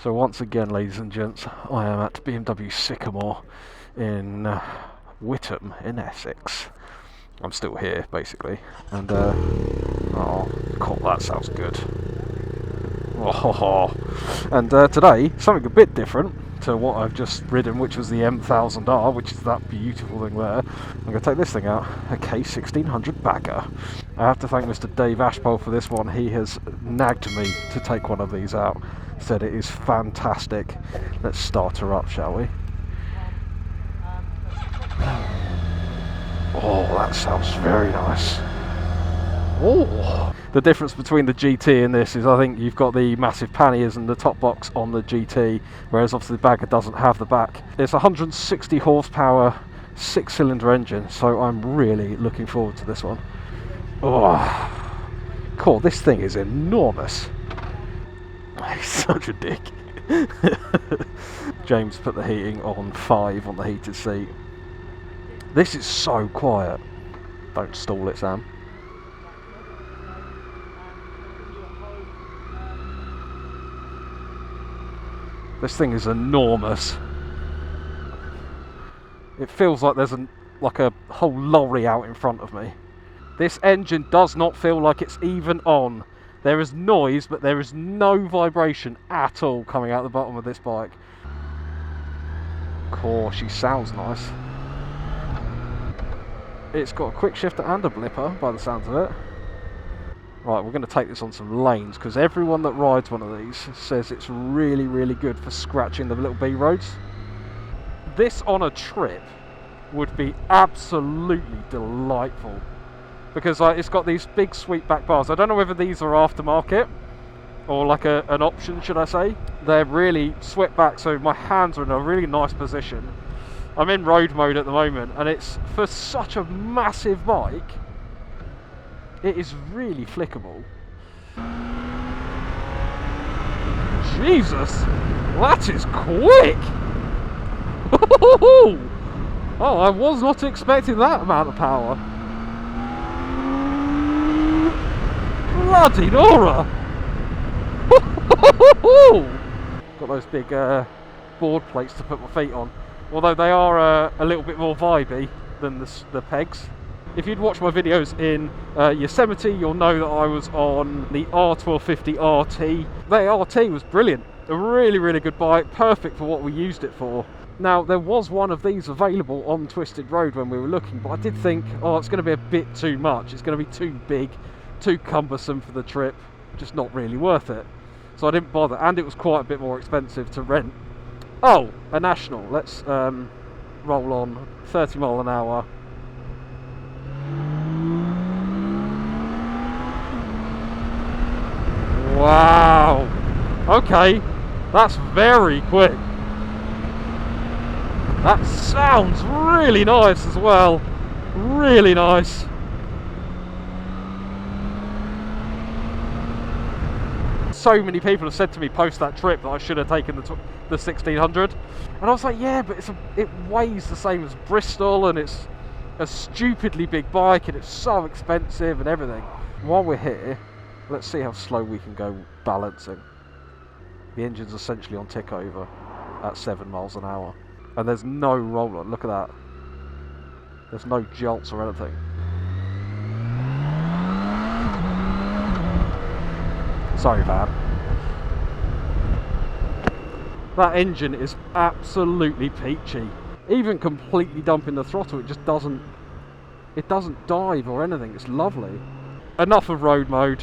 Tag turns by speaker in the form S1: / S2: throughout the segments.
S1: So once again, ladies and gents, I am at BMW Sycamore in Whittam in Essex. I'm still here, basically, and oh, God, that sounds good. Oh, and today, something a bit different to what I've just ridden, which was the M1000R, which is that beautiful thing there. I'm going to take this thing out, a K1600 Bagger. I have to thank Mr. Dave Ashpole for this one. He has nagged me to take one of these out. Said it is fantastic. Let's start her up, shall we? Oh, that sounds very nice. Oh, the difference between the GT and this is I think you've got the massive panniers and the top box on the GT, whereas obviously the Bagger doesn't have the back. It's 160 horsepower, 6-cylinder engine, so I'm really looking forward to this one. Oh, cool, this thing is enormous. He's such a dick. James put the heating on 5 on the heated seat. This is so quiet. Don't stall it, Sam. This thing is enormous. It feels like there's like a whole lorry out in front of me. This engine does not feel like it's even on. There is noise, but there is no vibration at all coming out the bottom of this bike. Cool, she sounds nice. It's got a quick shifter and a blipper by the sounds of it. Right, we're going to take this on some lanes, because everyone that rides one of these says it's really, really good for scratching the little B roads. This on a trip would be absolutely delightful, because it's got these big sweep back bars. I don't know whether these are aftermarket or like an option, should I say. They're really swept back, so my hands are in a really nice position. I'm in road mode at the moment, and it's, for such a massive bike, it is really flickable. Jesus, that is quick! Oh, I was not expecting that amount of power. Bloody Nora! Got those big board plates to put my feet on, although they are a little bit more vibey than the pegs. If you'd watched my videos in Yosemite, you'll know that I was on the R1250 RT. The RT was brilliant, a really, really good bike, perfect for what we used it for. Now, there was one of these available on Twisted Road when we were looking, but I did think, oh, it's going to be a bit too much. It's going to be too big, too cumbersome for the trip, just not really worth it. So I didn't bother, and it was quite a bit more expensive to rent. Oh, a National. Let's roll on 30 mile an hour. Wow. Okay, that's very quick. That sounds really nice as well. Really nice. So many people have said to me post that trip that I should have taken the 1600, and I was like, yeah, but it weighs the same as Bristol, and it's a stupidly big bike, and it's so expensive and everything. While we're here, let's see how slow we can go balancing. The engine's essentially on tick over at 7 miles an hour, and there's no roller. Look at that. There's no jolts or anything. Sorry, man. That engine is absolutely peachy. Even completely dumping the throttle, it doesn't dive or anything. It's lovely. Enough of road mode.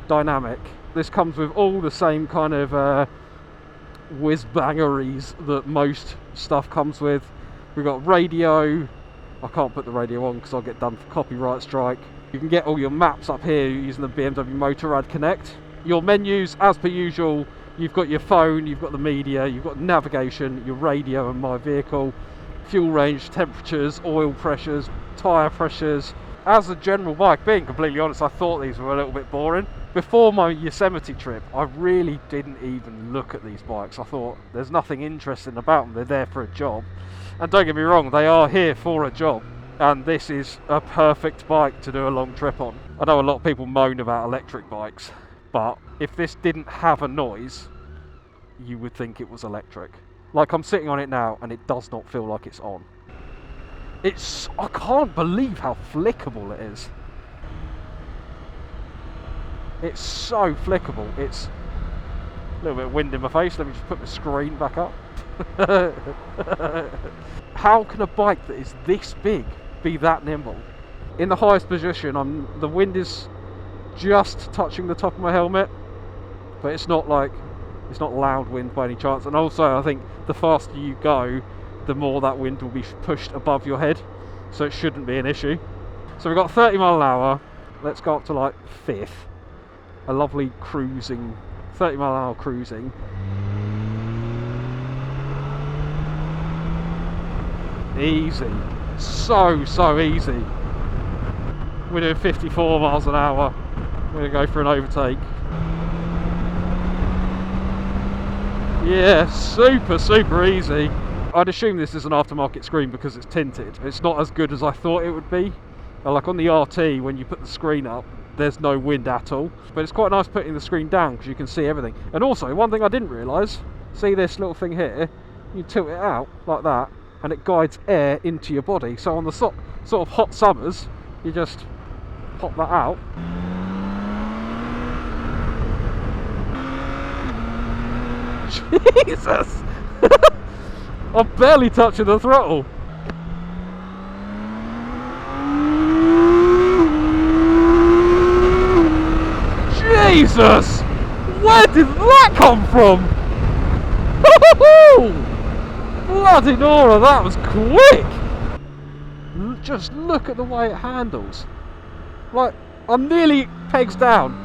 S1: Dynamic. This comes with all the same kind of whiz-bangeries that most stuff comes with. We've got radio. I can't put the radio on because I'll get done for copyright strike. You can get all your maps up here using the BMW Motorrad Connect. Your menus, as per usual, you've got your phone, you've got the media, you've got navigation, your radio and my vehicle, fuel range, temperatures, oil pressures, tyre pressures. As a general bike, being completely honest, I thought these were a little bit boring. Before my Yosemite trip, I really didn't even look at these bikes. I thought, there's nothing interesting about them, they're there for a job. And don't get me wrong, they are here for a job. And this is a perfect bike to do a long trip on. I know a lot of people moan about electric bikes, but if this didn't have a noise, you would think it was electric. Like, I'm sitting on it now and it does not feel like it's on. I can't believe how flickable it is. It's so flickable. It's a little bit of wind in my face. Let me just put the screen back up. How can a bike that is this big be that nimble? In the highest position, the wind is just touching the top of my helmet, but it's not loud wind by any chance. And also, I think the faster you go, the more that wind will be pushed above your head, so it shouldn't be an issue. So we've got 30 mile an hour. Let's go up to like 5th. A lovely cruising, 30 mile an hour cruising. Easy, so easy. We're doing 54 miles an hour. We're gonna go for an overtake. Yeah, super easy. I'd assume this is an aftermarket screen because it's tinted. It's not as good as I thought it would be. Like on the RT, when you put the screen up, there's no wind at all. But it's quite nice putting the screen down because you can see everything. And also, one thing I didn't realise, see this little thing here? You tilt it out like that, and it guides air into your body. So on the sort of hot summers, you just pop that out. Jesus! I'm barely touching the throttle. Jesus! Where did that come from? Bloody Nora, that was quick! Just look at the way it handles. Like, I'm nearly pegs down.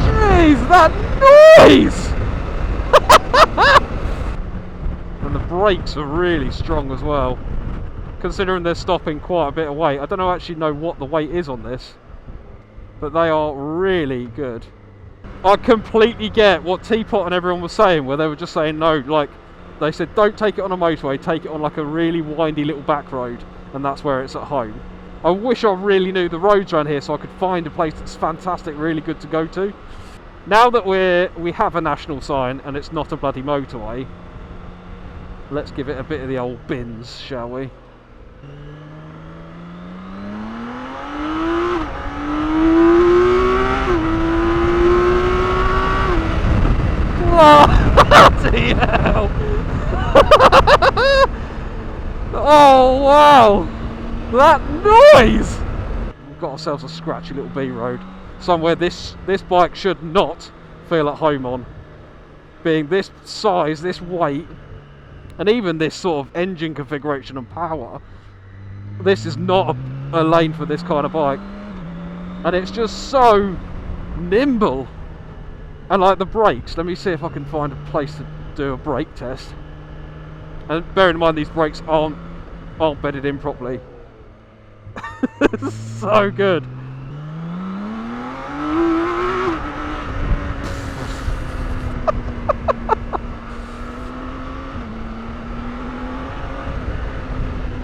S1: Jeez, that noise! And the brakes are really strong as well, considering they're stopping quite a bit of weight. I don't actually know what the weight is on this, but they are really good. I completely get what Teapot and everyone was saying, where they were just saying no, like they said don't take it on a motorway, take it on like a really windy little back road, and that's where it's at home. I wish I really knew the roads around here so I could find a place that's fantastic, really good to go to. Now that we have a national sign and it's not a bloody motorway, let's give it a bit of the old bins, shall we? Bloody hell! Oh wow! That noise! We've got ourselves a scratchy little B road, somewhere this bike should not feel at home on. Being this size, this weight, and even this sort of engine configuration and power, this is not a lane for this kind of bike. And it's just so nimble. And like the brakes, let me see if I can find a place to do a brake test. And bearing in mind these brakes aren't bedded in properly. It's so good.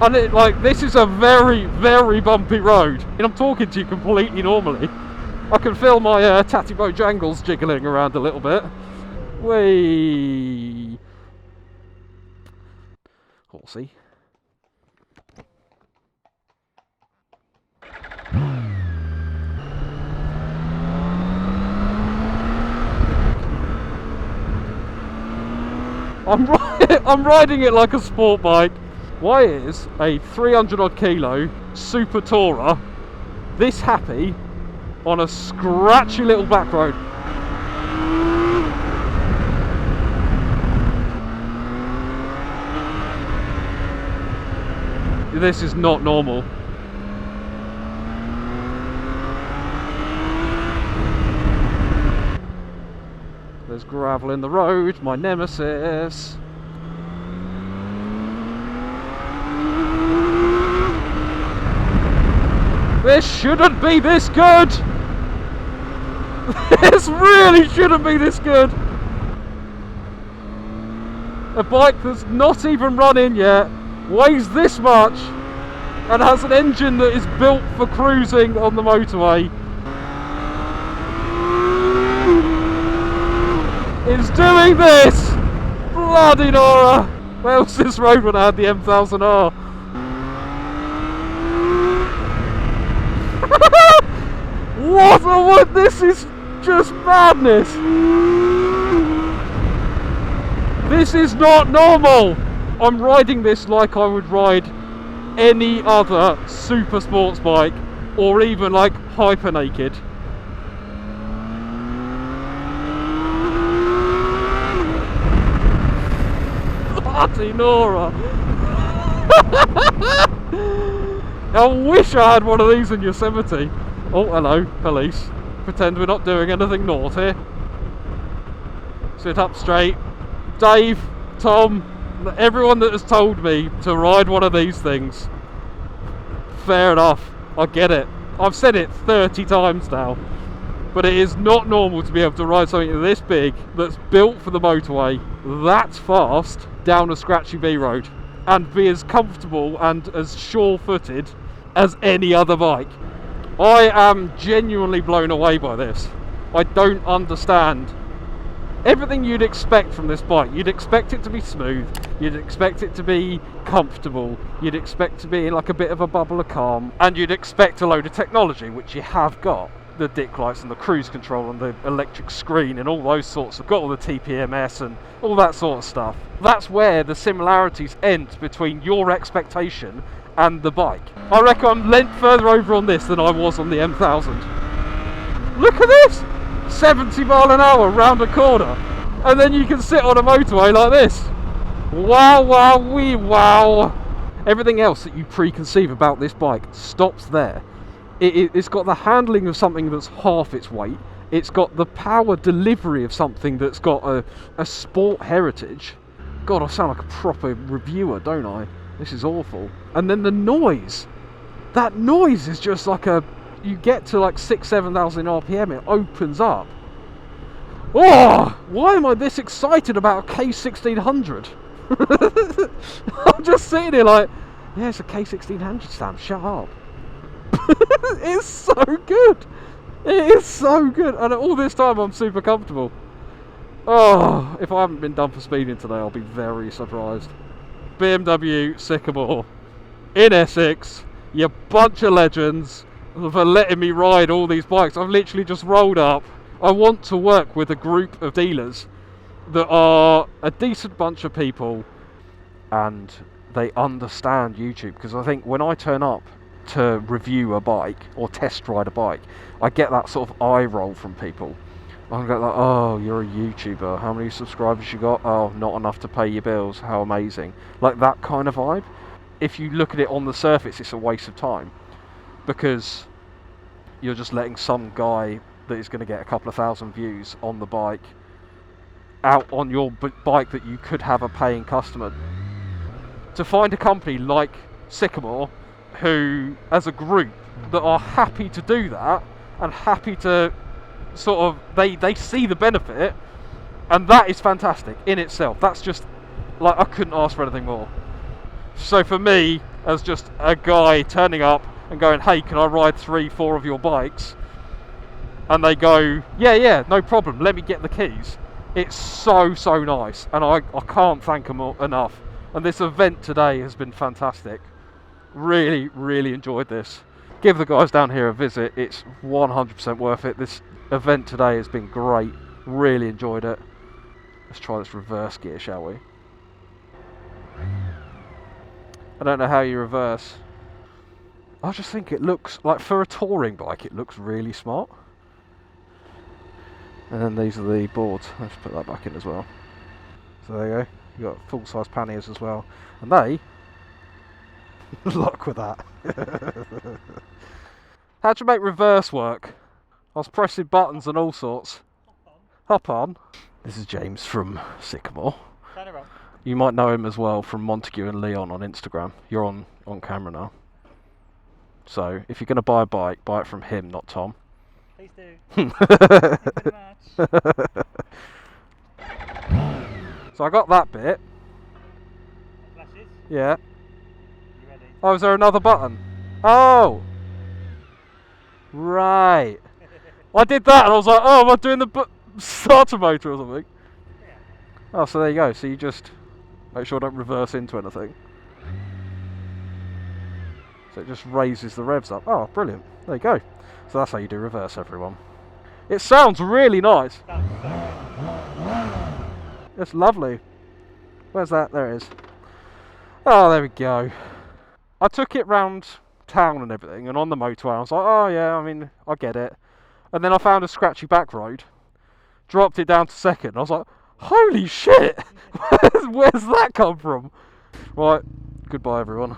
S1: And this is a very, very bumpy road. And I'm talking to you completely normally. I can feel my tatty bojangles jiggling around a little bit. Whee! Horsey. I'm riding it like a sport bike. Why is a 300 odd kilo Super Tourer this happy on a scratchy little back road? This is not normal. There's gravel in the road, my nemesis. This shouldn't be this good! This really shouldn't be this good! A bike that's not even run in yet, weighs this much, and has an engine that is built for cruising on the motorway. It's doing this! Bloody Nora! Where was this road when I had the M1000R? What? This is just madness! This is not normal! I'm riding this like I would ride any other super sports bike, or even like hyper naked. Bloody Nora! I wish I had one of these in Yosemite. Oh, hello, police. Pretend we're not doing anything naughty. Sit up straight. Dave, Tom, everyone that has told me to ride one of these things. Fair enough, I get it. I've said it 30 times now. But it is not normal to be able to ride something this big, that's built for the motorway, that fast, down a scratchy B road, and be as comfortable and as sure-footed as any other bike. I am genuinely blown away by this. I don't understand. Everything you'd expect from this bike. You'd expect it to be smooth, you'd expect it to be comfortable, you'd expect to be like a bit of a bubble of calm, and you'd expect a load of technology, which you have got. The dick lights and the cruise control and the electric screen and all those sorts. I've got all the TPMS and all that sort of stuff. That's where the similarities end between your expectation and the bike. I reckon I'm lent further over on this than I was on the M1000. Look at this! 70 mile an hour round a corner, and then you can sit on a motorway like this. Wow, wow, wee, wow. Everything else that you preconceive about this bike stops there. It's got the handling of something that's half its weight. It's got the power delivery of something that's got a sport heritage. God, I sound like a proper reviewer, don't I? This is awful. And then the noise. That noise is just like you get to like 6,000-7,000 RPM, it opens up. Oh, why am I this excited about a K1600? I'm just sitting here like, yeah, it's a K1600 Sam, shut up. It's so good. It is so good, and all this time I'm super comfortable. Oh, if I haven't been done for speeding today, I'll be very surprised. BMW Sycamore in Essex, you bunch of legends, for letting me ride all these bikes. I've literally just rolled up. I want to work with a group of dealers that are a decent bunch of people and they understand YouTube, because I think when I turn up to review a bike or test ride a bike, I get that sort of eye roll from people. I go like, oh, you're a YouTuber, how many subscribers you got? Oh, not enough to pay your bills, how amazing. Like that kind of vibe. If you look at it on the surface, it's a waste of time, because you're just letting some guy that is going to get a couple of thousand views on the bike out on your bike that you could have a paying customer. To find a company like Sycamore who, as a group, that are happy to do that and happy to sort of, they see the benefit, and that is fantastic in itself. That's just, like, I couldn't ask for anything more. So for me, as just a guy turning up and going, hey, can I ride 3-4 of your bikes? And they go, yeah, no problem, let me get the keys. It's so nice, and I can't thank them enough. And this event today has been fantastic. Really enjoyed this. Give the guys down here a visit, it's 100% worth it. This event today has been great, really enjoyed it. Let's try this reverse gear, shall we? I don't know how you reverse. I just think it looks, like for a touring bike, it looks really smart. And then these are the boards, let's put that back in as well. So there you go, you've got full size panniers as well. And they, luck with that. How'd you make reverse work? I was pressing buttons and all sorts. Hop on. This is James from Sycamore. You might know him as well from Montague and Leon on Instagram. You're on camera now. So if you're going to buy a bike, buy it from him, not Tom.
S2: Please do. Thank you very much.
S1: So I got that bit.
S2: Flashes?
S1: Yeah.
S2: You ready?
S1: Oh, is there another button? Oh! Right. I did that and I was like, oh, am I doing the starter motor or something?
S2: Yeah.
S1: Oh, so there you go. So you just make sure I don't reverse into anything. So it just raises the revs up. Oh, brilliant. There you go. So that's how you do reverse, everyone. It sounds really nice. It's lovely. Where's that? There it is. Oh, there we go. I took it round town and everything, and on the motorway I was like, oh yeah, I mean, I get it. And then I found a scratchy back road, dropped it down to second, I was like, holy shit! Where's that come from? Right, goodbye everyone.